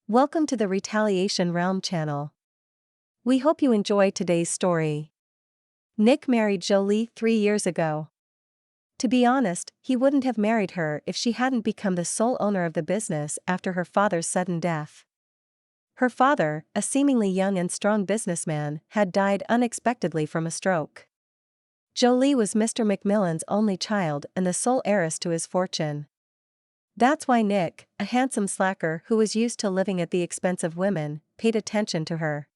Welcome to the Retaliation Realm channel. We hope you enjoy today's story. Nick married Jolie 3 years ago. To be honest, he wouldn't have married her if she hadn't become the sole owner of the business after her father's sudden death. Her father, a seemingly young and strong businessman, had died unexpectedly from a stroke. Jolie was Mr. McMillan's only child and the sole heiress to his fortune. That's why Nick, a handsome slacker who was used to living at the expense of women, paid attention to her.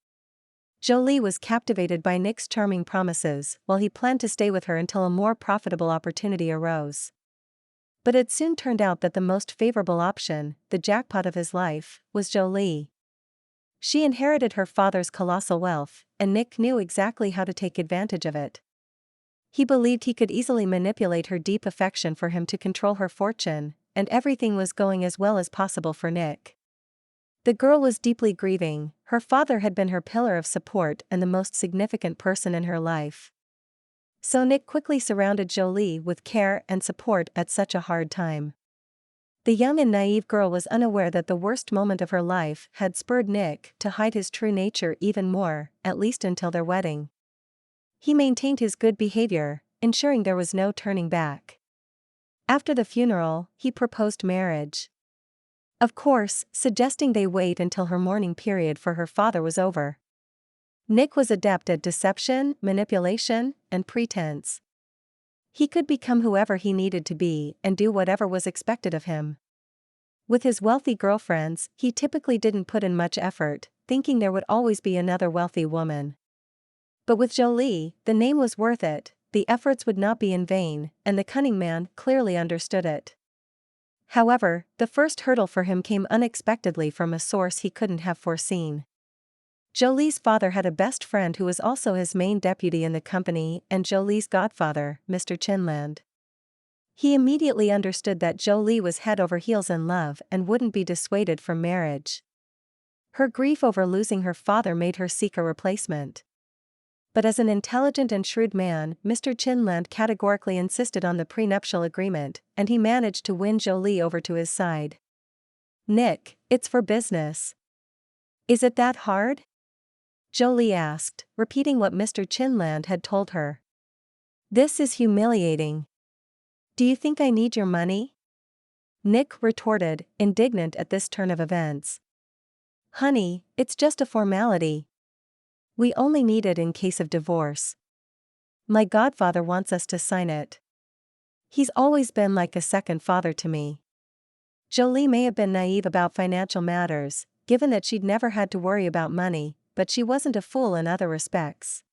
Jolie was captivated by Nick's charming promises, while he planned to stay with her until a more profitable opportunity arose. But it soon turned out that the most favorable option, the jackpot of his life, was Jolie. She inherited her father's colossal wealth, and Nick knew exactly how to take advantage of it. He believed he could easily manipulate her deep affection for him to control her fortune, and everything was going as well as possible for Nick. The girl was deeply grieving. Her father had been her pillar of support and the most significant person in her life. So Nick quickly surrounded Jolie with care and support at such a hard time. The young and naive girl was unaware that the worst moment of her life had spurred Nick to hide his true nature even more, at least until their wedding. He maintained his good behavior, ensuring there was no turning back. After the funeral, he proposed marriage. Of course, suggesting they wait until her mourning period for her father was over. Nick was adept at deception, manipulation, and pretense. He could become whoever he needed to be and do whatever was expected of him. With his wealthy girlfriends, he typically didn't put in much effort, thinking there would always be another wealthy woman. But with Jolie, the name was worth it. The efforts would not be in vain, and the cunning man clearly understood it. However, the first hurdle for him came unexpectedly from a source he couldn't have foreseen. Jolie's father had a best friend who was also his main deputy in the company and Jolie's godfather, Mr. Chinland. He immediately understood that Jolie was head over heels in love and wouldn't be dissuaded from marriage. Her grief over losing her father made her seek a replacement. But as an intelligent and shrewd man, Mr. Chinland categorically insisted on the prenuptial agreement, and he managed to win Jolie over to his side. "Nick, it's for business. Is it that hard?" Jolie asked, repeating what Mr. Chinland had told her. "This is humiliating. Do you think I need your money?" Nick retorted, indignant at this turn of events. "Honey, it's just a formality. We only need it in case of divorce. My godfather wants us to sign it. He's always been like a second father to me." Jolie may have been naive about financial matters, given that she'd never had to worry about money, but she wasn't a fool in other respects.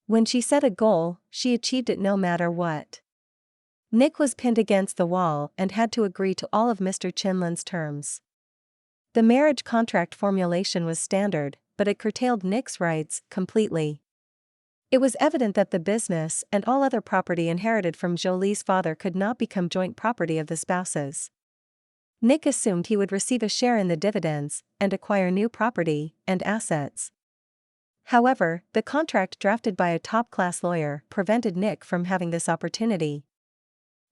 When she set a goal, she achieved it no matter what. Nick was pinned against the wall and had to agree to all of Mr. Chinland's terms. The marriage contract formulation was standard, but it curtailed Nick's rights completely. It was evident that the business and all other property inherited from Jolie's father could not become joint property of the spouses. Nick assumed he would receive a share in the dividends and acquire new property and assets. However, the contract drafted by a top-class lawyer prevented Nick from having this opportunity.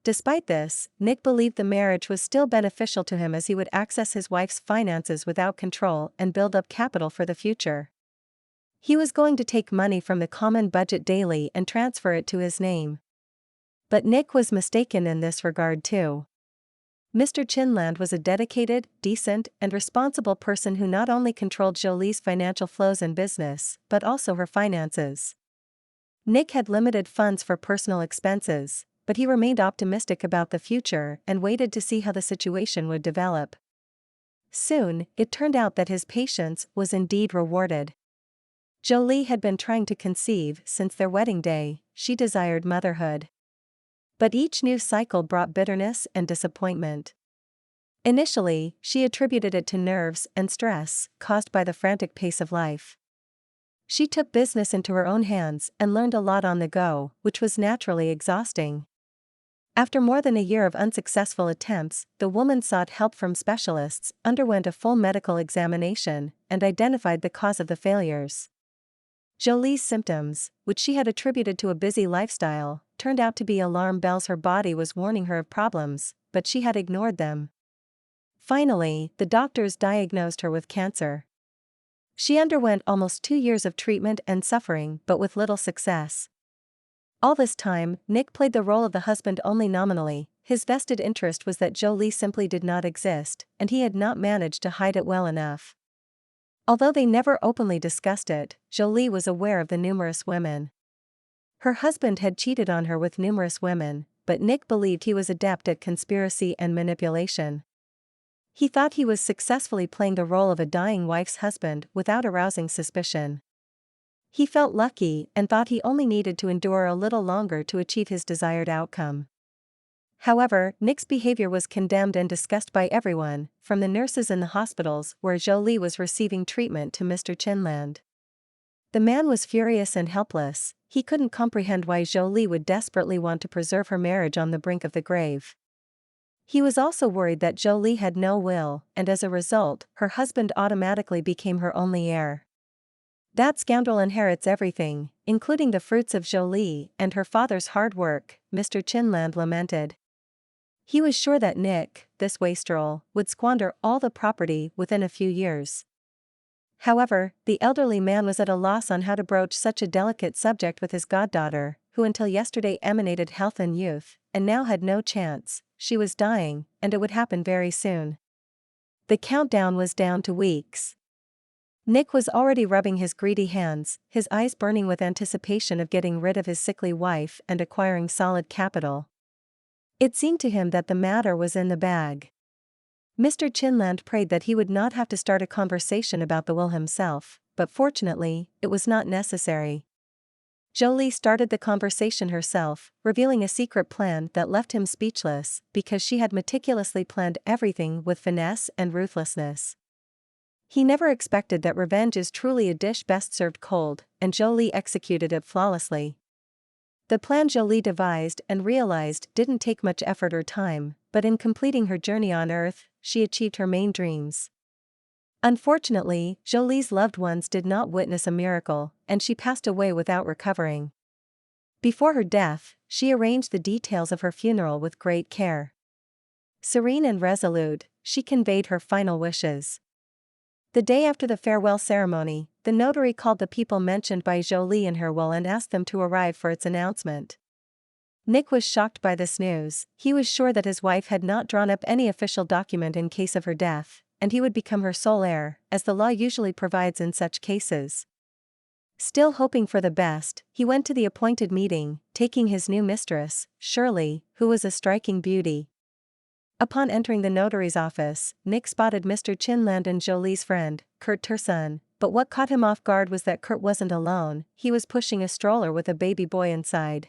Despite this, Nick believed the marriage was still beneficial to him as he would access his wife's finances without control and build up capital for the future. He was going to take money from the common budget daily and transfer it to his name. But Nick was mistaken in this regard too. Mr. Chinland was a dedicated, decent, and responsible person who not only controlled Jolie's financial flows and business, but also her finances. Nick had limited funds for personal expenses, but he remained optimistic about the future and waited to see how the situation would develop. Soon, it turned out that his patience was indeed rewarded. Jolie had been trying to conceive since their wedding day. She desired motherhood. But each new cycle brought bitterness and disappointment. Initially, she attributed it to nerves and stress caused by the frantic pace of life. She took business into her own hands and learned a lot on the go, which was naturally exhausting. After more than a year of unsuccessful attempts, the woman sought help from specialists, underwent a full medical examination, and identified the cause of the failures. Jolie's symptoms, which she had attributed to a busy lifestyle, turned out to be alarm bells her body was warning her of problems, but she had ignored them. Finally, the doctors diagnosed her with cancer. She underwent almost 2 years of treatment and suffering, but with little success. All this time, Nick played the role of the husband only nominally. His vested interest was that Jolie simply did not exist, and he had not managed to hide it well enough. Although they never openly discussed it, Jolie was aware of the numerous women. Her husband had cheated on her with numerous women, but Nick believed he was adept at conspiracy and manipulation. He thought he was successfully playing the role of a dying wife's husband without arousing suspicion. He felt lucky and thought he only needed to endure a little longer to achieve his desired outcome. However, Nick's behavior was condemned and discussed by everyone, from the nurses in the hospitals where Jolie was receiving treatment to Mr. Chinland. The man was furious and helpless. He couldn't comprehend why Jolie would desperately want to preserve her marriage on the brink of the grave. He was also worried that Jolie had no will, and as a result, her husband automatically became her only heir. "That scoundrel inherits everything, including the fruits of Jolie and her father's hard work," Mr. Chinland lamented. He was sure that Nick, this wastrel, would squander all the property within a few years. However, the elderly man was at a loss on how to broach such a delicate subject with his goddaughter, who until yesterday emanated health and youth, and now had no chance. She was dying, and it would happen very soon. The countdown was down to weeks. Nick was already rubbing his greedy hands, his eyes burning with anticipation of getting rid of his sickly wife and acquiring solid capital. It seemed to him that the matter was in the bag. Mr. Chinland prayed that he would not have to start a conversation about the will himself, but fortunately, it was not necessary. Jolie started the conversation herself, revealing a secret plan that left him speechless, because she had meticulously planned everything with finesse and ruthlessness. He never expected that revenge is truly a dish best served cold, and Jolie executed it flawlessly. The plan Jolie devised and realized didn't take much effort or time, but in completing her journey on Earth, she achieved her main dreams. Unfortunately, Jolie's loved ones did not witness a miracle, and she passed away without recovering. Before her death, she arranged the details of her funeral with great care. Serene and resolute, she conveyed her final wishes. The day after the farewell ceremony, the notary called the people mentioned by Jolie in her will and asked them to arrive for its announcement. Nick was shocked by this news. He was sure that his wife had not drawn up any official document in case of her death, and he would become her sole heir, as the law usually provides in such cases. Still hoping for the best, he went to the appointed meeting, taking his new mistress, Shirley, who was a striking beauty. Upon entering the notary's office, Nick spotted Mr. Chinland and Jolie's friend, Kurt Turson, but what caught him off guard was that Kurt wasn't alone. He was pushing a stroller with a baby boy inside.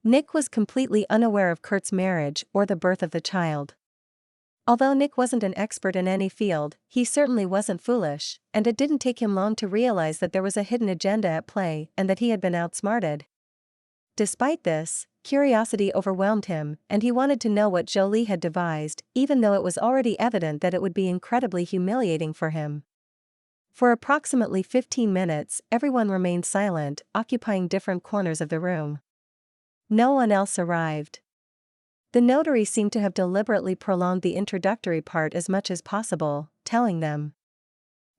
Nick was completely unaware of Kurt's marriage or the birth of the child. Although Nick wasn't an expert in any field, he certainly wasn't foolish, and it didn't take him long to realize that there was a hidden agenda at play and that he had been outsmarted. Despite this, curiosity overwhelmed him, and he wanted to know what Jolie had devised, even though it was already evident that it would be incredibly humiliating for him. For approximately 15 minutes, everyone remained silent, occupying different corners of the room. No one else arrived. The notary seemed to have deliberately prolonged the introductory part as much as possible, telling them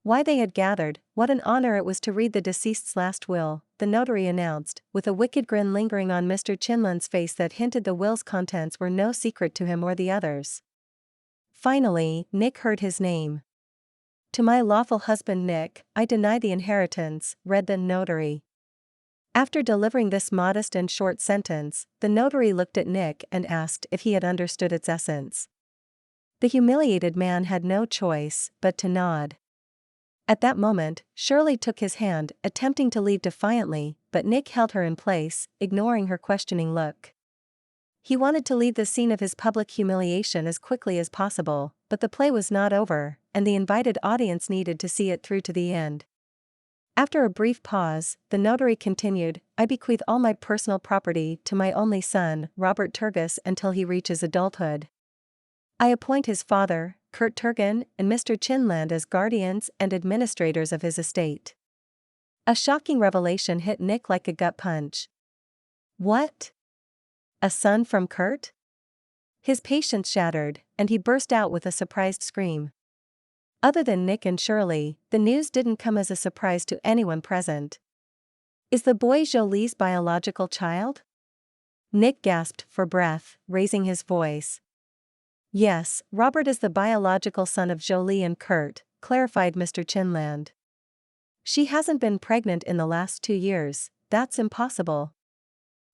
why they had gathered, what an honor it was to read the deceased's last will, the notary announced, with a wicked grin lingering on Mr. Chinland's face that hinted the will's contents were no secret to him or the others. Finally, Nick heard his name. "To my lawful husband Nick, I deny the inheritance," read the notary. After delivering this modest and short sentence, the notary looked at Nick and asked if he had understood its essence. The humiliated man had no choice but to nod. At that moment, Shirley took his hand, attempting to leave defiantly, but Nick held her in place, ignoring her questioning look. He wanted to leave the scene of his public humiliation as quickly as possible, but the play was not over, and the invited audience needed to see it through to the end. After a brief pause, the notary continued, "I bequeath all my personal property to my only son, Robert Turgis, until he reaches adulthood. I appoint his father, Kurt Turgan, and Mr. Chinland as guardians and administrators of his estate." A shocking revelation hit Nick like a gut punch. What? A son from Kurt? His patience shattered, and he burst out with a surprised scream. Other than Nick and Shirley, the news didn't come as a surprise to anyone present. Is the boy Jolie's biological child? Nick gasped for breath, raising his voice. Yes, Robert is the biological son of Jolie and Kurt, clarified Mr. Chinland. She hasn't been pregnant in the last 2 years, that's impossible.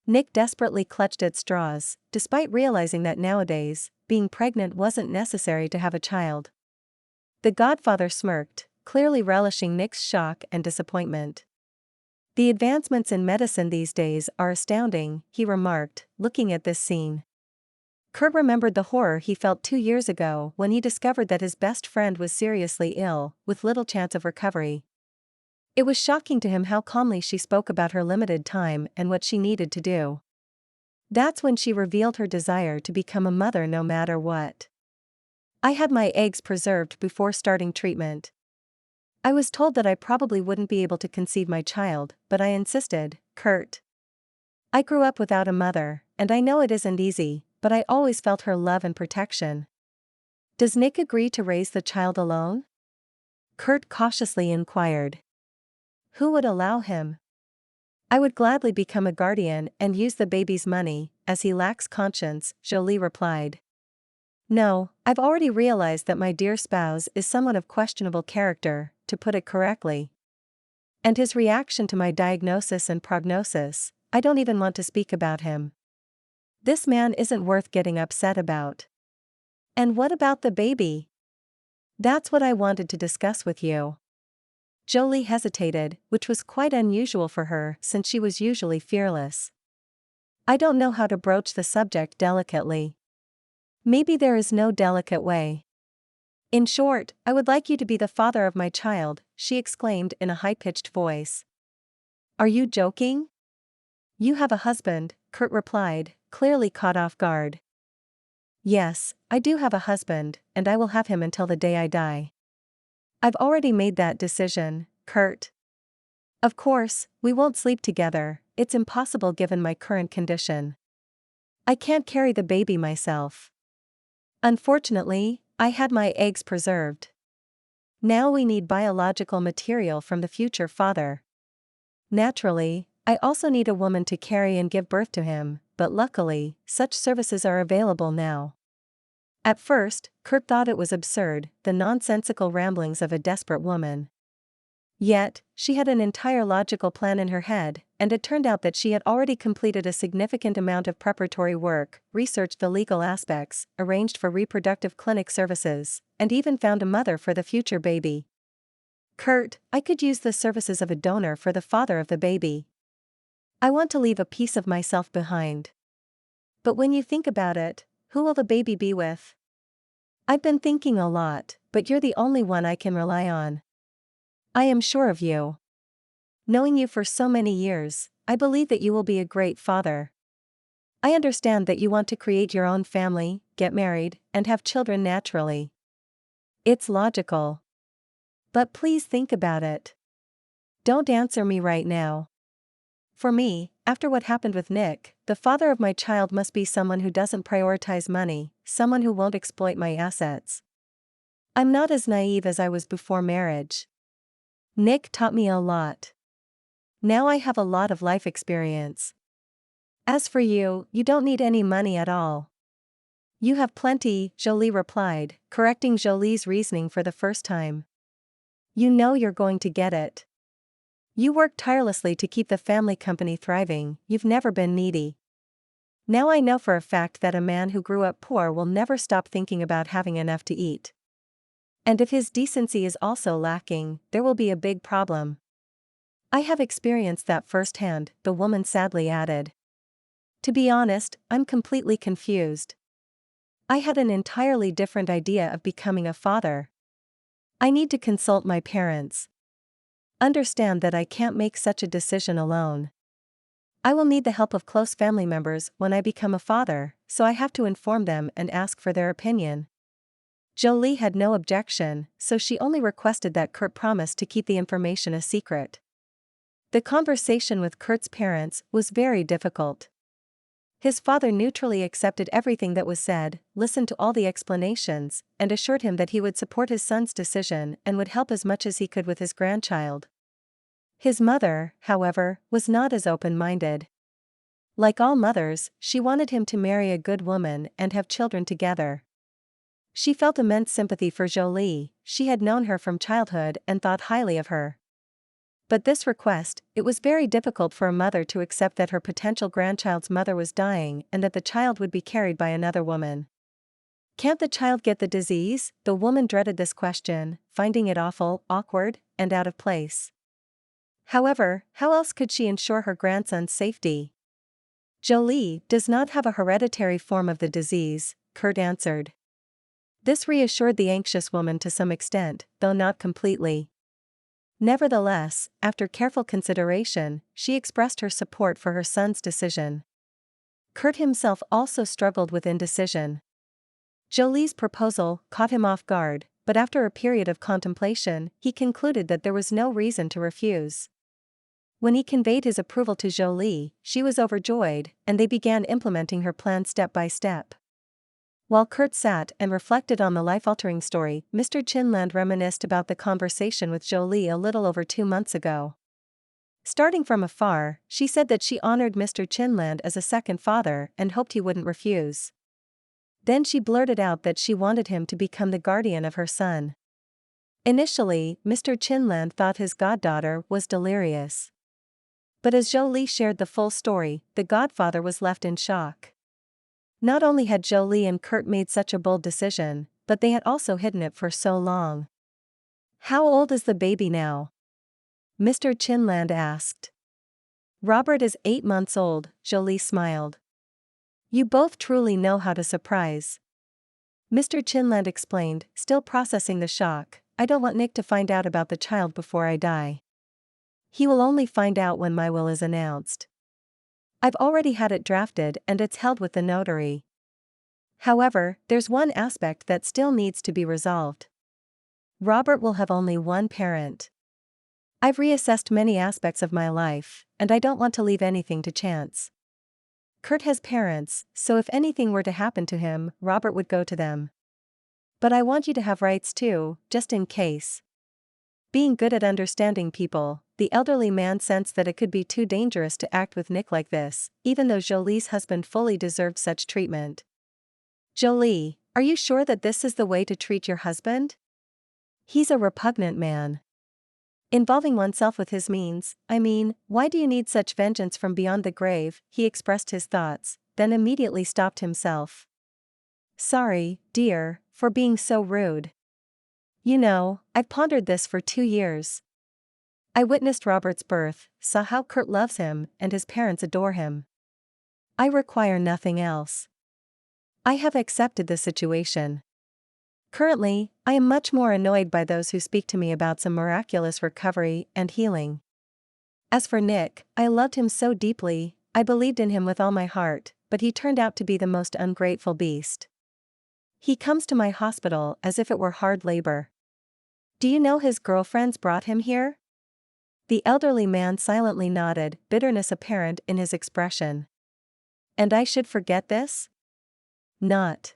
Nick desperately clutched at straws, despite realizing that nowadays, being pregnant wasn't necessary to have a child. The godfather smirked, clearly relishing Nick's shock and disappointment. The advancements in medicine these days are astounding, he remarked, looking at this scene. Kurt remembered the horror he felt 2 years ago when he discovered that his best friend was seriously ill, with little chance of recovery. It was shocking to him how calmly she spoke about her limited time and what she needed to do. That's when she revealed her desire to become a mother no matter what. I had my eggs preserved before starting treatment. I was told that I probably wouldn't be able to conceive my child, but I insisted, Kurt. I grew up without a mother, and I know it isn't easy, but I always felt her love and protection. Does Nick agree to raise the child alone? Kurt cautiously inquired. Who would allow him? I would gladly become a guardian and use the baby's money, as he lacks conscience, Jolie replied. No, I've already realized that my dear spouse is someone of questionable character, to put it correctly. And his reaction to my diagnosis and prognosis, I don't even want to speak about him. This man isn't worth getting upset about. And what about the baby? That's what I wanted to discuss with you. Jolie hesitated, which was quite unusual for her since she was usually fearless. I don't know how to broach the subject delicately. Maybe there is no delicate way. In short, I would like you to be the father of my child, she exclaimed in a high-pitched voice. Are you joking? You have a husband, Kurt replied, clearly caught off guard. Yes, I do have a husband, and I will have him until the day I die. I've already made that decision, Kurt. Of course, we won't sleep together, it's impossible given my current condition. I can't carry the baby myself. Unfortunately, I had my eggs preserved. Now we need biological material from the future father. Naturally, I also need a woman to carry and give birth to him, but luckily, such services are available now. At first, Kurt thought it was absurd, the nonsensical ramblings of a desperate woman. Yet, she had an entire logical plan in her head, and it turned out that she had already completed a significant amount of preparatory work, researched the legal aspects, arranged for reproductive clinic services, and even found a mother for the future baby. Kurt, I could use the services of a donor for the father of the baby. I want to leave a piece of myself behind. But when you think about it, who will the baby be with? I've been thinking a lot, but you're the only one I can rely on. I am sure of you. Knowing you for so many years, I believe that you will be a great father. I understand that you want to create your own family, get married, and have children naturally. It's logical. But please think about it. Don't answer me right now. For me, after what happened with Nick, the father of my child must be someone who doesn't prioritize money, someone who won't exploit my assets. I'm not as naive as I was before marriage. Nick taught me a lot. Now I have a lot of life experience. As for you, you don't need any money at all. You have plenty, Jolie replied, correcting Jolie's reasoning for the first time. You know you're going to get it. You worked tirelessly to keep the family company thriving, you've never been needy. Now I know for a fact that a man who grew up poor will never stop thinking about having enough to eat. And if his decency is also lacking, there will be a big problem. I have experienced that firsthand, the woman sadly added. To be honest, I'm completely confused. I had an entirely different idea of becoming a father. I need to consult my parents. Understand that I can't make such a decision alone. I will need the help of close family members when I become a father, so I have to inform them and ask for their opinion. Jolie had no objection, so she only requested that Kurt promise to keep the information a secret. The conversation with Kurt's parents was very difficult. His father neutrally accepted everything that was said, listened to all the explanations, and assured him that he would support his son's decision and would help as much as he could with his grandchild. His mother, however, was not as open-minded. Like all mothers, she wanted him to marry a good woman and have children together. She felt immense sympathy for Jolie. She had known her from childhood and thought highly of her. But this request, it was very difficult for a mother to accept that her potential grandchild's mother was dying and that the child would be carried by another woman. Can't the child get the disease? The woman dreaded this question, finding it awful, awkward, and out of place. However, how else could she ensure her grandson's safety? Jolie does not have a hereditary form of the disease, Kurt answered. This reassured the anxious woman to some extent, though not completely. Nevertheless, after careful consideration, she expressed her support for her son's decision. Kurt himself also struggled with indecision. Jolie's proposal caught him off guard, but after a period of contemplation, he concluded that there was no reason to refuse. When he conveyed his approval to Jolie, she was overjoyed, and they began implementing her plan step by step. While Kurt sat and reflected on the life-altering story, Mr. Chinland reminisced about the conversation with Jolie a little over 2 months ago. Starting from afar, she said that she honored Mr. Chinland as a second father and hoped he wouldn't refuse. Then she blurted out that she wanted him to become the guardian of her son. Initially, Mr. Chinland thought his goddaughter was delirious. But as Jolie shared the full story, the godfather was left in shock. Not only had Jolie and Kurt made such a bold decision, but they had also hidden it for so long. "How old is the baby now?" Mr. Chinland asked. "Robert is 8 months old," Jolie smiled. "You both truly know how to surprise." Mr. Chinland explained, still processing the shock, "I don't want Nick to find out about the child before I die. He will only find out when my will is announced. I've already had it drafted and it's held with the notary. However, there's one aspect that still needs to be resolved. Robert will have only one parent. I've reassessed many aspects of my life, and I don't want to leave anything to chance. Kurt has parents, so if anything were to happen to him, Robert would go to them. But I want you to have rights too, just in case." Being good at understanding people, the elderly man sensed that it could be too dangerous to act with Nick like this, even though Jolie's husband fully deserved such treatment. "Jolie, are you sure that this is the way to treat your husband? He's a repugnant man. Involving oneself with his means, I mean, why do you need such vengeance from beyond the grave?" He expressed his thoughts, then immediately stopped himself. "Sorry, dear, for being so rude. You know, I've pondered this for 2 years. I witnessed Robert's birth, saw how Kurt loves him, and his parents adore him. I require nothing else. I have accepted the situation. Currently, I am much more annoyed by those who speak to me about some miraculous recovery and healing. As for Nick, I loved him so deeply, I believed in him with all my heart, but he turned out to be the most ungrateful beast. He comes to my hospital as if it were hard labor. Do you know his girlfriends brought him here?" The elderly man silently nodded, bitterness apparent in his expression. "And I should forget this? Not.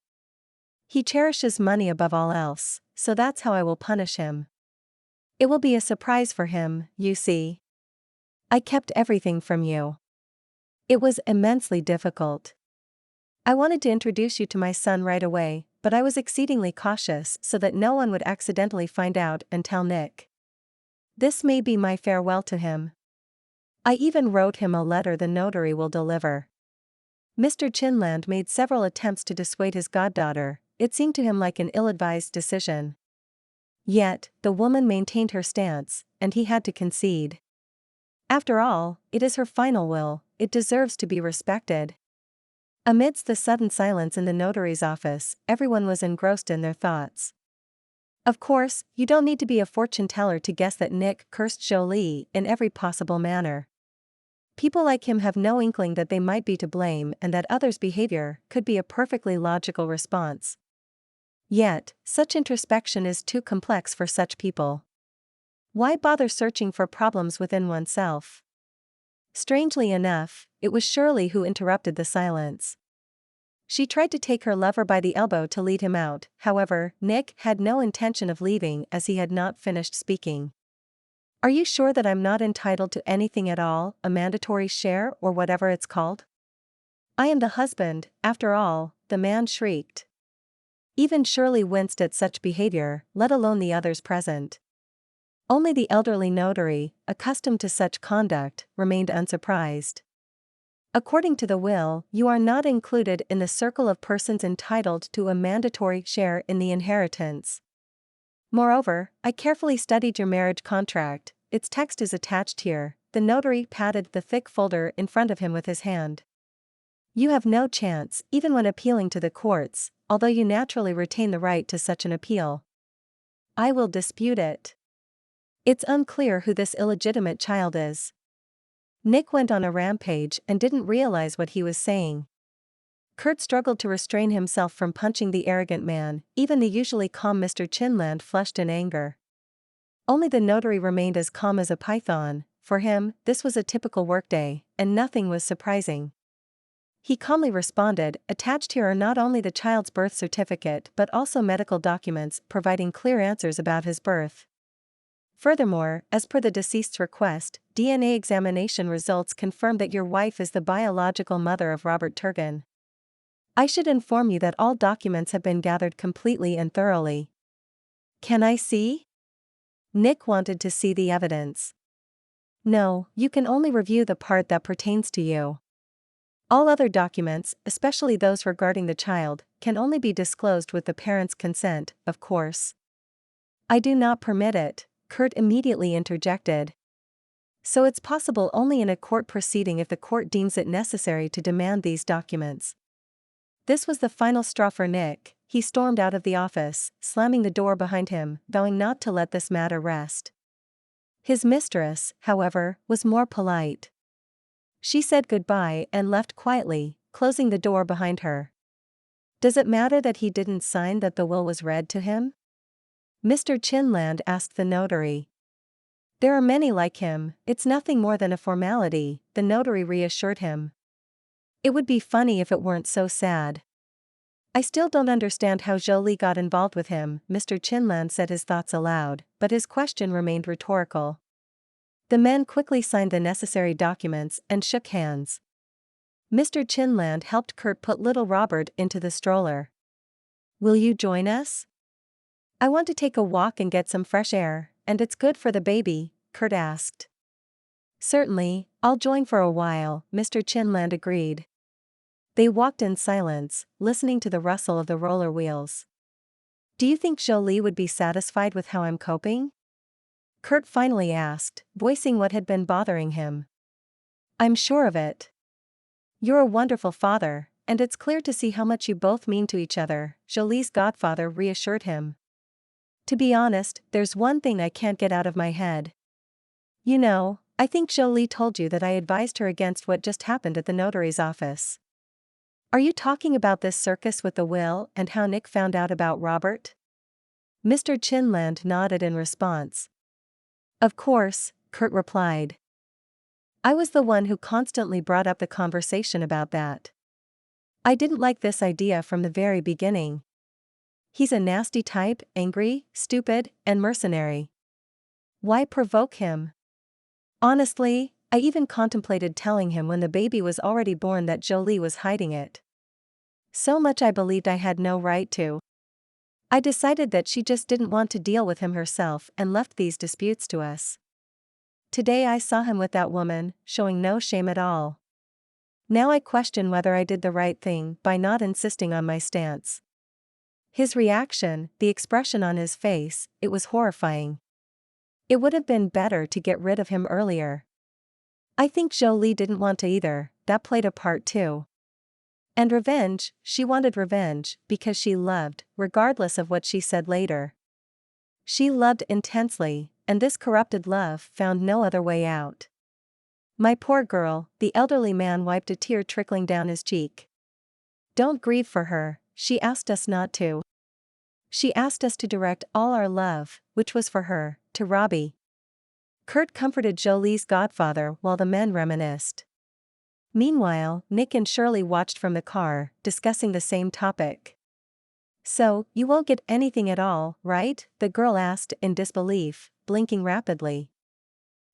He cherishes money above all else, so that's how I will punish him. It will be a surprise for him, you see. I kept everything from you. It was immensely difficult. I wanted to introduce you to my son right away, but I was exceedingly cautious so that no one would accidentally find out and tell Nick. This may be my farewell to him. I even wrote him a letter the notary will deliver." Mr. Chinland made several attempts to dissuade his goddaughter. It seemed to him like an ill-advised decision. Yet, the woman maintained her stance, and he had to concede. After all, it is her final will, it deserves to be respected. Amidst the sudden silence in the notary's office, everyone was engrossed in their thoughts. Of course, you don't need to be a fortune teller to guess that Nick cursed Jolie in every possible manner. People like him have no inkling that they might be to blame and that others' behavior could be a perfectly logical response. Yet, such introspection is too complex for such people. Why bother searching for problems within oneself? Strangely enough, it was Shirley who interrupted the silence. She tried to take her lover by the elbow to lead him out, however, Nick had no intention of leaving as he had not finished speaking. "Are you sure that I'm not entitled to anything at all, a mandatory share or whatever it's called? I am the husband, after all," the man shrieked. Even Shirley winced at such behavior, let alone the others present. Only the elderly notary, accustomed to such conduct, remained unsurprised. "According to the will, you are not included in the circle of persons entitled to a mandatory share in the inheritance. Moreover, I carefully studied your marriage contract, its text is attached here." The notary patted the thick folder in front of him with his hand. "You have no chance, even when appealing to the courts, although you naturally retain the right to such an appeal." "I will dispute it. It's unclear who this illegitimate child is." Nick went on a rampage and didn't realize what he was saying. Kurt struggled to restrain himself from punching the arrogant man, even the usually calm Mr. Chinland flushed in anger. Only the notary remained as calm as a python. For him, this was a typical workday, and nothing was surprising. He calmly responded, "Attached here are not only the child's birth certificate but also medical documents providing clear answers about his birth. Furthermore, as per the deceased's request, DNA examination results confirm that your wife is the biological mother of Robert Turgan. I should inform you that all documents have been gathered completely and thoroughly." "Can I see?" Nick wanted to see the evidence. "No, you can only review the part that pertains to you. All other documents, especially those regarding the child, can only be disclosed with the parent's consent, of course." "I do not permit it," Kurt immediately interjected. "So it's possible only in a court proceeding if the court deems it necessary to demand these documents." This was the final straw for Nick. He stormed out of the office, slamming the door behind him, vowing not to let this matter rest. His mistress, however, was more polite. She said goodbye and left quietly, closing the door behind her. "Does it matter that he didn't sign that the will was read to him?" Mr. Chinland asked the notary. "There are many like him, it's nothing more than a formality," the notary reassured him. "It would be funny if it weren't so sad." "I still don't understand how Jolie got involved with him," Mr. Chinland said his thoughts aloud, but his question remained rhetorical. The men quickly signed the necessary documents and shook hands. Mr. Chinland helped Kurt put little Robert into the stroller. "Will you join us?" "I want to take a walk and get some fresh air, and it's good for the baby," Kurt asked. "Certainly, I'll join for a while," Mr. Chinland agreed. They walked in silence, listening to the rustle of the roller wheels. "Do you think Jolie would be satisfied with how I'm coping?" Kurt finally asked, voicing what had been bothering him. "I'm sure of it. You're a wonderful father, and it's clear to see how much you both mean to each other," Jolie's godfather reassured him. "To be honest, there's one thing I can't get out of my head. You know, I think Jolie told you that I advised her against what just happened at the notary's office. Are you talking about this circus with the will and how Nick found out about Robert?" Mr. Chinland nodded in response. "Of course," Kurt replied. "I was the one who constantly brought up the conversation about that. I didn't like this idea from the very beginning. He's a nasty type, angry, stupid, and mercenary. Why provoke him? Honestly, I even contemplated telling him when the baby was already born that Jolie was hiding it. So much I believed I had no right to. I decided that she just didn't want to deal with him herself and left these disputes to us. Today I saw him with that woman, showing no shame at all. Now I question whether I did the right thing by not insisting on my stance." His reaction, the expression on his face, it was horrifying. It would have been better to get rid of him earlier. I think Jolie didn't want to either, that played a part too. And revenge, she wanted revenge, because she loved, regardless of what she said later. She loved intensely, and this corrupted love found no other way out. "My poor girl," the elderly man wiped a tear trickling down his cheek. "Don't grieve for her, she asked us not to. She asked us to direct all our love, which was for her, to Robbie. Kurt comforted Jolie's godfather while the men reminisced. Meanwhile, Nick and Shirley watched from the car, discussing the same topic. "So, you won't get anything at all, right?" the girl asked in disbelief, blinking rapidly.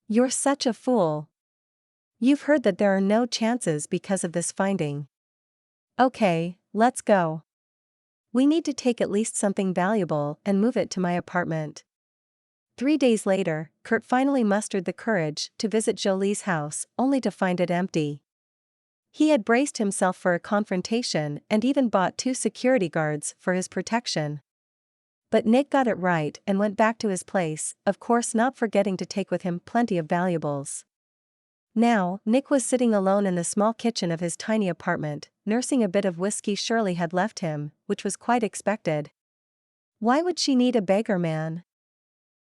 "You're such a fool. You've heard that there are no chances because of this finding. Okay, let's go. We need to take at least something valuable and move it to my apartment." 3 days later, Kurt finally mustered the courage to visit Jolie's house, only to find it empty. He had braced himself for a confrontation and even bought 2 security guards for his protection. But Nick got it right and went back to his place, of course not forgetting to take with him plenty of valuables. Now, Nick was sitting alone in the small kitchen of his tiny apartment, nursing a bit of whiskey Shirley had left him, which was quite expected. Why would she need a beggar man?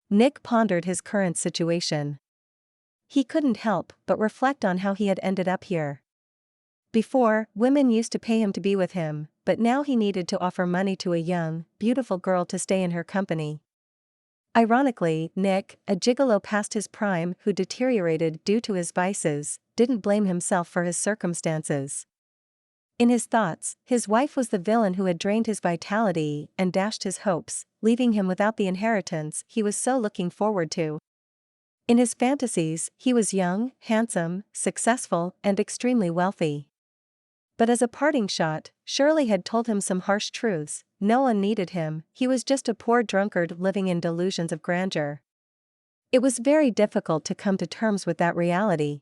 Nick pondered his current situation. He couldn't help but reflect on how he had ended up here. Before, women used to pay him to be with him, but now he needed to offer money to a young, beautiful girl to stay in her company. Ironically, Nick, a gigolo past his prime who deteriorated due to his vices, didn't blame himself for his circumstances. In his thoughts, his wife was the villain who had drained his vitality and dashed his hopes, leaving him without the inheritance he was so looking forward to. In his fantasies, he was young, handsome, successful, and extremely wealthy. But as a parting shot, Shirley had told him some harsh truths. No one needed him, he was just a poor drunkard living in delusions of grandeur. It was very difficult to come to terms with that reality.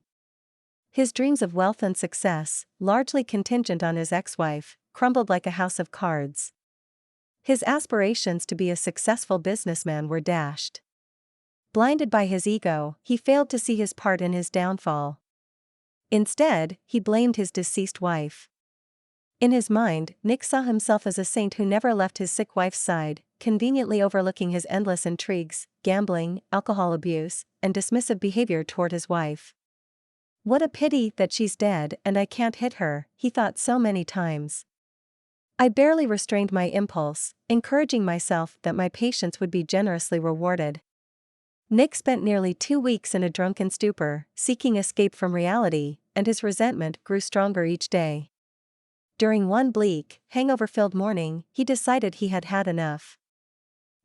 His dreams of wealth and success, largely contingent on his ex-wife, crumbled like a house of cards. His aspirations to be a successful businessman were dashed. Blinded by his ego, he failed to see his part in his downfall. Instead, he blamed his deceased wife. In his mind, Nick saw himself as a saint who never left his sick wife's side, conveniently overlooking his endless intrigues, gambling, alcohol abuse, and dismissive behavior toward his wife. "What a pity that she's dead and I can't hit her," he thought so many times. I barely restrained my impulse, encouraging myself that my patience would be generously rewarded. Nick spent nearly 2 weeks in a drunken stupor, seeking escape from reality, and his resentment grew stronger each day. During one bleak, hangover-filled morning, he decided he had had enough.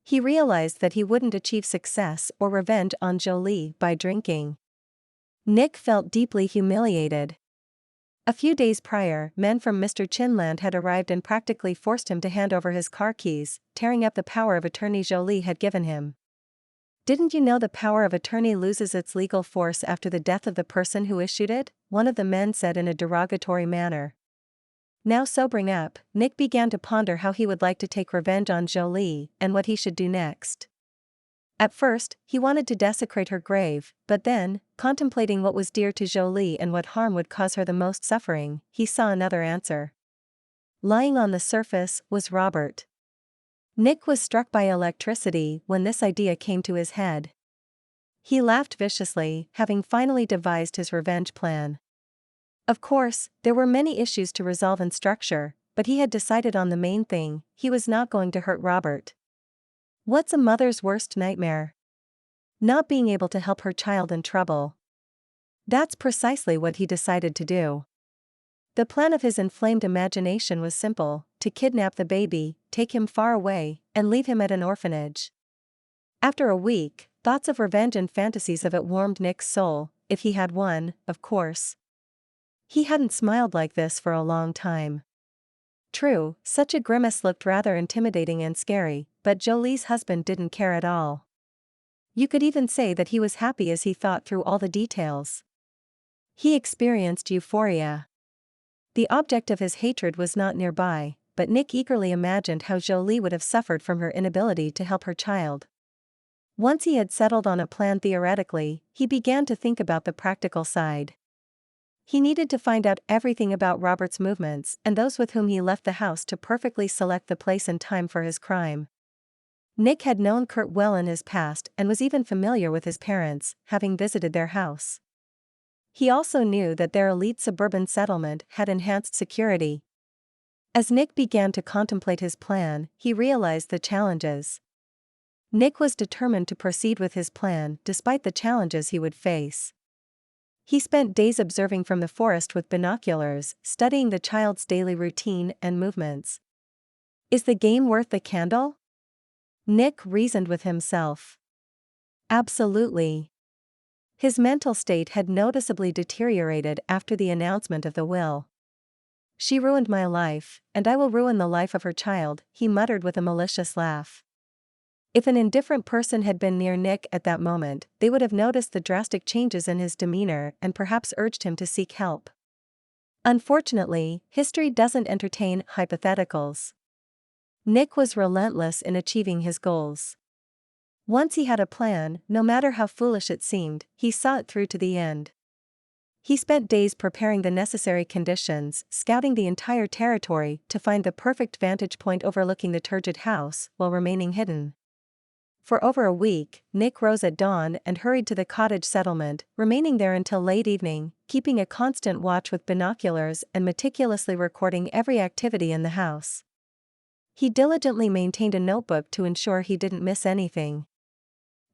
He realized that he wouldn't achieve success or revenge on Jolie by drinking. Nick felt deeply humiliated. A few days prior, men from Mr. Chinland had arrived and practically forced him to hand over his car keys, tearing up the power of attorney Jolie had given him. "Didn't you know the power of attorney loses its legal force after the death of the person who issued it?" one of the men said in a derogatory manner. Now sobering up, Nick began to ponder how he would like to take revenge on Jolie and what he should do next. At first, he wanted to desecrate her grave, but then, contemplating what was dear to Jolie and what harm would cause her the most suffering, he saw another answer. Lying on the surface was Robert. Nick was struck by electricity when this idea came to his head. He laughed viciously, having finally devised his revenge plan. Of course, there were many issues to resolve and structure, but he had decided on the main thing: he was not going to hurt Robert. What's a mother's worst nightmare? Not being able to help her child in trouble. That's precisely what he decided to do. The plan of his inflamed imagination was simple: to kidnap the baby, take him far away, and leave him at an orphanage. After a week, thoughts of revenge and fantasies of it warmed Nick's soul, if he had one, of course. He hadn't smiled like this for a long time. True, such a grimace looked rather intimidating and scary, but Jolie's husband didn't care at all. You could even say that he was happy as he thought through all the details. He experienced euphoria. The object of his hatred was not nearby, but Nick eagerly imagined how Jolie would have suffered from her inability to help her child. Once he had settled on a plan theoretically, he began to think about the practical side. He needed to find out everything about Robert's movements and those with whom he left the house to perfectly select the place and time for his crime. Nick had known Kurt well in his past and was even familiar with his parents, having visited their house. He also knew that their elite suburban settlement had enhanced security. As Nick began to contemplate his plan, he realized the challenges. Nick was determined to proceed with his plan despite the challenges he would face. He spent days observing from the forest with binoculars, studying the child's daily routine and movements. Is the game worth the candle? Nick reasoned with himself. Absolutely. His mental state had noticeably deteriorated after the announcement of the will. She ruined my life, and I will ruin the life of her child, he muttered with a malicious laugh. If an indifferent person had been near Nick at that moment, they would have noticed the drastic changes in his demeanor and perhaps urged him to seek help. Unfortunately, history doesn't entertain hypotheticals. Nick was relentless in achieving his goals. Once he had a plan, no matter how foolish it seemed, he saw it through to the end. He spent days preparing the necessary conditions, scouting the entire territory to find the perfect vantage point overlooking the turgid house while remaining hidden. For over a week, Nick rose at dawn and hurried to the cottage settlement, remaining there until late evening, keeping a constant watch with binoculars and meticulously recording every activity in the house. He diligently maintained a notebook to ensure he didn't miss anything.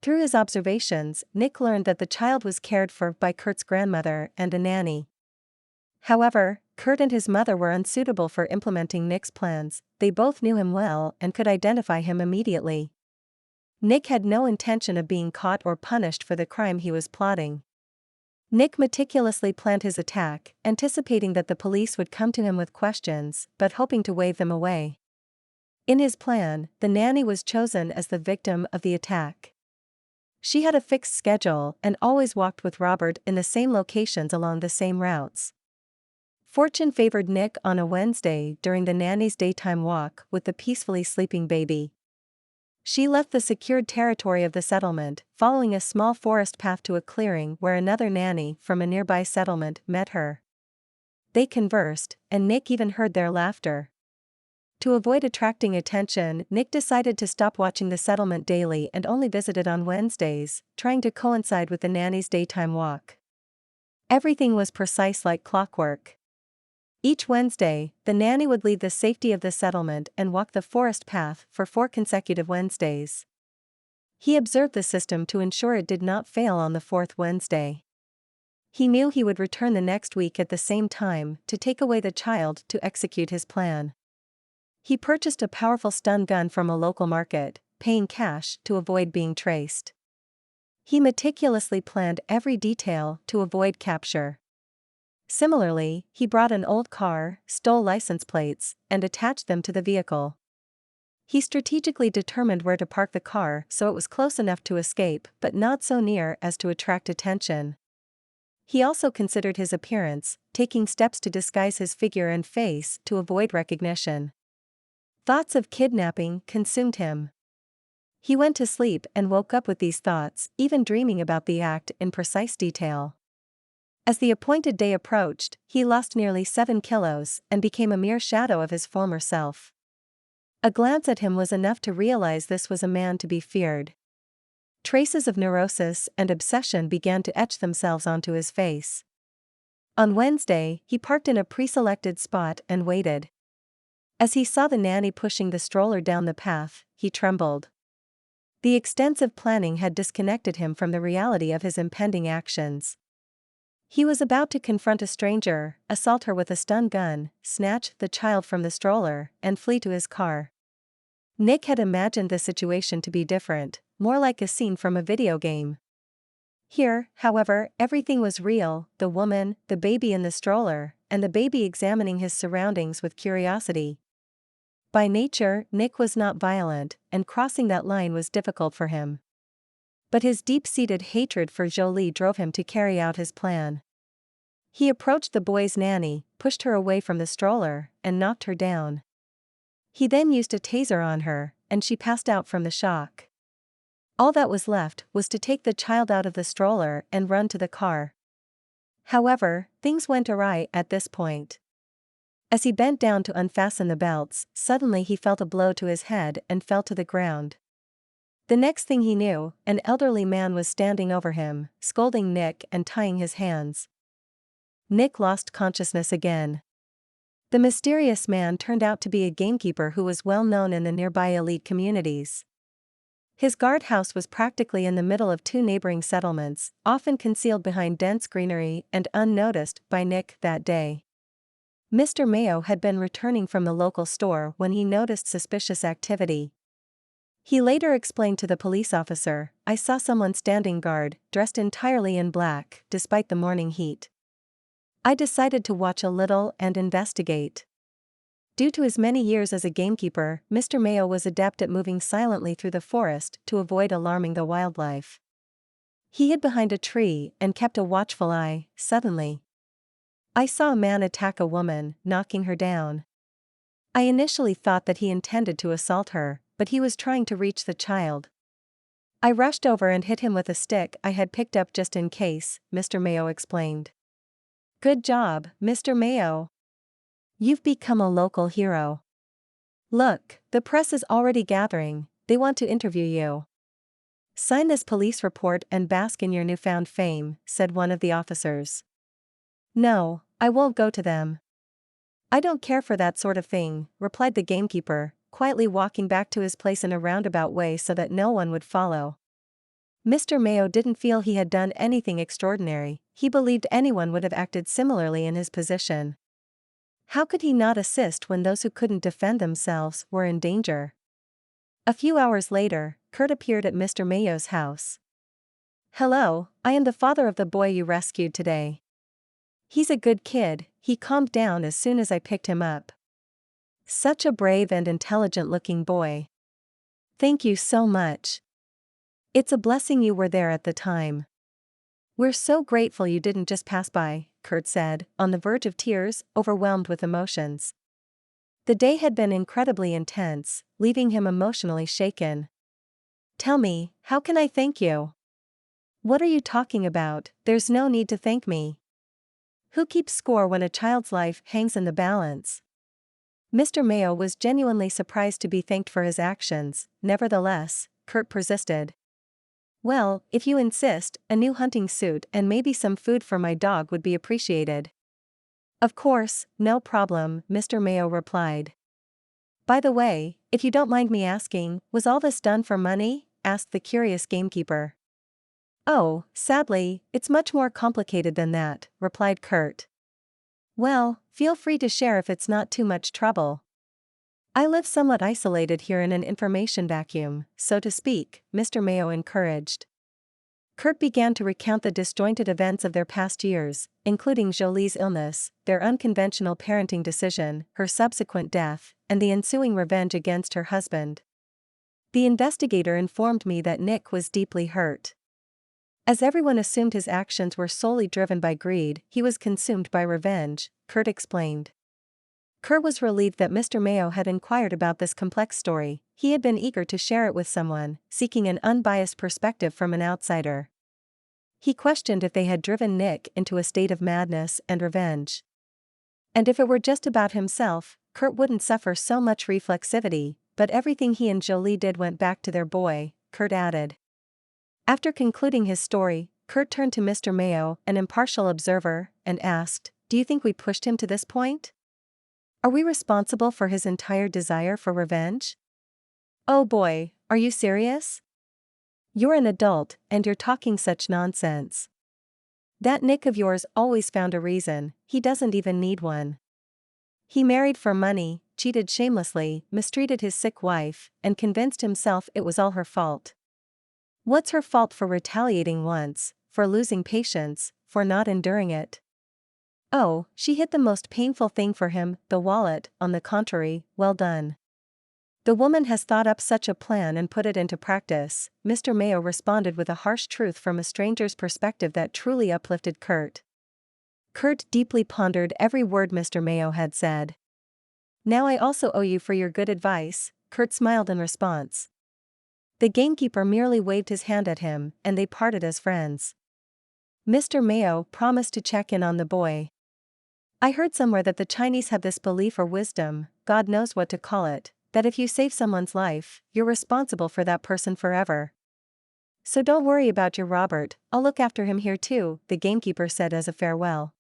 Through his observations, Nick learned that the child was cared for by Kurt's grandmother and a nanny. However, Kurt and his mother were unsuitable for implementing Nick's plans. They both knew him well and could identify him immediately. Nick had no intention of being caught or punished for the crime he was plotting. Nick meticulously planned his attack, anticipating that the police would come to him with questions, but hoping to wave them away. In his plan, the nanny was chosen as the victim of the attack. She had a fixed schedule and always walked with Robert in the same locations along the same routes. Fortune favored Nick on a Wednesday during the nanny's daytime walk with the peacefully sleeping baby. She left the secured territory of the settlement, following a small forest path to a clearing where another nanny from a nearby settlement met her. They conversed, and Nick even heard their laughter. To avoid attracting attention, Nick decided to stop watching the settlement daily and only visited on Wednesdays, trying to coincide with the nanny's daytime walk. Everything was precise like clockwork. Each Wednesday, the nanny would leave the safety of the settlement and walk the forest path for 4 consecutive Wednesdays. He observed the system to ensure it did not fail on the 4th Wednesday. He knew he would return the next week at the same time to take away the child to execute his plan. He purchased a powerful stun gun from a local market, paying cash to avoid being traced. He meticulously planned every detail to avoid capture. Similarly, he brought an old car, stole license plates, and attached them to the vehicle. He strategically determined where to park the car so it was close enough to escape but not so near as to attract attention. He also considered his appearance, taking steps to disguise his figure and face to avoid recognition. Thoughts of kidnapping consumed him. He went to sleep and woke up with these thoughts, even dreaming about the act in precise detail. As the appointed day approached, he lost nearly 7 kilos and became a mere shadow of his former self. A glance at him was enough to realize this was a man to be feared. Traces of neurosis and obsession began to etch themselves onto his face. On Wednesday, he parked in a pre-selected spot and waited. As he saw the nanny pushing the stroller down the path, he trembled. The extensive planning had disconnected him from the reality of his impending actions. He was about to confront a stranger, assault her with a stun gun, snatch the child from the stroller, and flee to his car. Nick had imagined the situation to be different, more like a scene from a video game. Here, however, everything was real: the woman, the baby in the stroller, and the baby examining his surroundings with curiosity. By nature, Nick was not violent, and crossing that line was difficult for him. But his deep-seated hatred for Jolie drove him to carry out his plan. He approached the boy's nanny, pushed her away from the stroller, and knocked her down. He then used a taser on her, and she passed out from the shock. All that was left was to take the child out of the stroller and run to the car. However, things went awry at this point. As he bent down to unfasten the belts, suddenly he felt a blow to his head and fell to the ground. The next thing he knew, an elderly man was standing over him, scolding Nick and tying his hands. Nick lost consciousness again. The mysterious man turned out to be a gamekeeper who was well known in the nearby elite communities. His guardhouse was practically in the middle of two neighboring settlements, often concealed behind dense greenery and unnoticed by Nick that day. Mr. Mayo had been returning from the local store when he noticed suspicious activity. He later explained to the police officer, "I saw someone standing guard, dressed entirely in black, despite the morning heat. I decided to watch a little and investigate." Due to his many years as a gamekeeper, Mr. Mayo was adept at moving silently through the forest to avoid alarming the wildlife. He hid behind a tree and kept a watchful eye. Suddenly, I saw a man attack a woman, knocking her down. I initially thought that he intended to assault her, but he was trying to reach the child. I rushed over and hit him with a stick I had picked up just in case, Mr. Mayo explained. "Good job, Mr. Mayo. You've become a local hero. Look, the press is already gathering, they want to interview you. Sign this police report and bask in your newfound fame," said one of the officers. "No, I won't go to them. I don't care for that sort of thing," replied the gamekeeper, quietly walking back to his place in a roundabout way so that no one would follow. Mr. Mayo didn't feel he had done anything extraordinary. He believed anyone would have acted similarly in his position. How could he not assist when those who couldn't defend themselves were in danger? A few hours later, Kurt appeared at Mr. Mayo's house. "Hello, I am the father of the boy you rescued today. He's a good kid," he calmed down as soon as I picked him up. "Such a brave and intelligent-looking boy. Thank you so much. It's a blessing you were there at the time. We're so grateful you didn't just pass by," Kurt said, on the verge of tears, overwhelmed with emotions. The day had been incredibly intense, leaving him emotionally shaken. "Tell me, how can I thank you?" "What are you talking about? There's no need to thank me. Who keeps score when a child's life hangs in the balance?" Mr. Mayo was genuinely surprised to be thanked for his actions. Nevertheless, Kurt persisted. "Well, if you insist, a new hunting suit and maybe some food for my dog would be appreciated." "Of course, no problem," Mr. Mayo replied. "By the way, if you don't mind me asking, was all this done for money?" asked the curious gamekeeper. "Oh, sadly, it's much more complicated than that," replied Kurt. "Well, feel free to share if it's not too much trouble. I live somewhat isolated here in an information vacuum, so to speak," Mr. Mayo encouraged. Kurt began to recount the disjointed events of their past years, including Jolie's illness, their unconventional parenting decision, her subsequent death, and the ensuing revenge against her husband. "The investigator informed me that Nick was deeply hurt. As everyone assumed his actions were solely driven by greed, he was consumed by revenge," Kurt explained. Kurt was relieved that Mr. Mayo had inquired about this complex story. He had been eager to share it with someone, seeking an unbiased perspective from an outsider. He questioned if they had driven Nick into a state of madness and revenge. And if it were just about himself, Kurt wouldn't suffer so much reflexivity, but everything he and Jolie did went back to their boy, Kurt added. After concluding his story, Kurt turned to Mr. Mayo, an impartial observer, and asked, "Do you think we pushed him to this point? Are we responsible for his entire desire for revenge?" "Oh boy, are you serious? You're an adult, and you're talking such nonsense. That Nick of yours always found a reason, he doesn't even need one. He married for money, cheated shamelessly, mistreated his sick wife, and convinced himself it was all her fault. What's her fault for retaliating once, for losing patience, for not enduring it? Oh, she hid the most painful thing for him, the wallet, on the contrary, well done. The woman has thought up such a plan and put it into practice," Mr. Mayo responded with a harsh truth from a stranger's perspective that truly uplifted Kurt. Kurt deeply pondered every word Mr. Mayo had said. "Now I also owe you for your good advice," Kurt smiled in response. The gamekeeper merely waved his hand at him, and they parted as friends. Mr. Mayo promised to check in on the boy. "I heard somewhere that the Chinese have this belief or wisdom, God knows what to call it, that if you save someone's life, you're responsible for that person forever. So don't worry about your Robert, I'll look after him here too," the gamekeeper said as a farewell.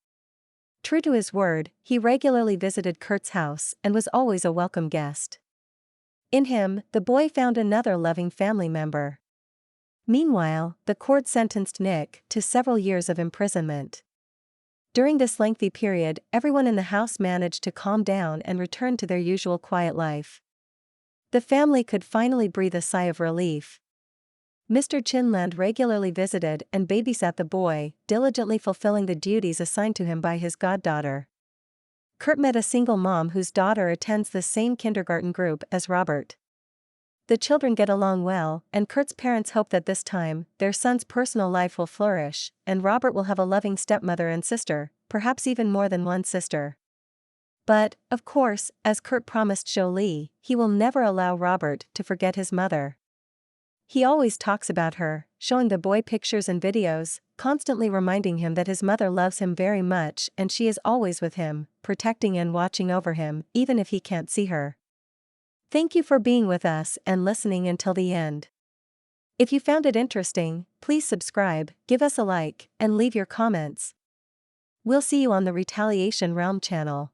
True to his word, he regularly visited Kurt's house and was always a welcome guest. In him, the boy found another loving family member. Meanwhile, the court sentenced Nick to several years of imprisonment. During this lengthy period, everyone in the house managed to calm down and return to their usual quiet life. The family could finally breathe a sigh of relief. Mr. Chinland regularly visited and babysat the boy, diligently fulfilling the duties assigned to him by his goddaughter. Kurt met a single mom whose daughter attends the same kindergarten group as Robert. The children get along well, and Kurt's parents hope that this time, their son's personal life will flourish, and Robert will have a loving stepmother and sister, perhaps even more than one sister. But, of course, as Kurt promised Jolie, he will never allow Robert to forget his mother. He always talks about her, showing the boy pictures and videos, constantly reminding him that his mother loves him very much and she is always with him, protecting and watching over him, even if he can't see her. Thank you for being with us and listening until the end. If you found it interesting, please subscribe, give us a like, and leave your comments. We'll see you on the Retaliation Realm channel.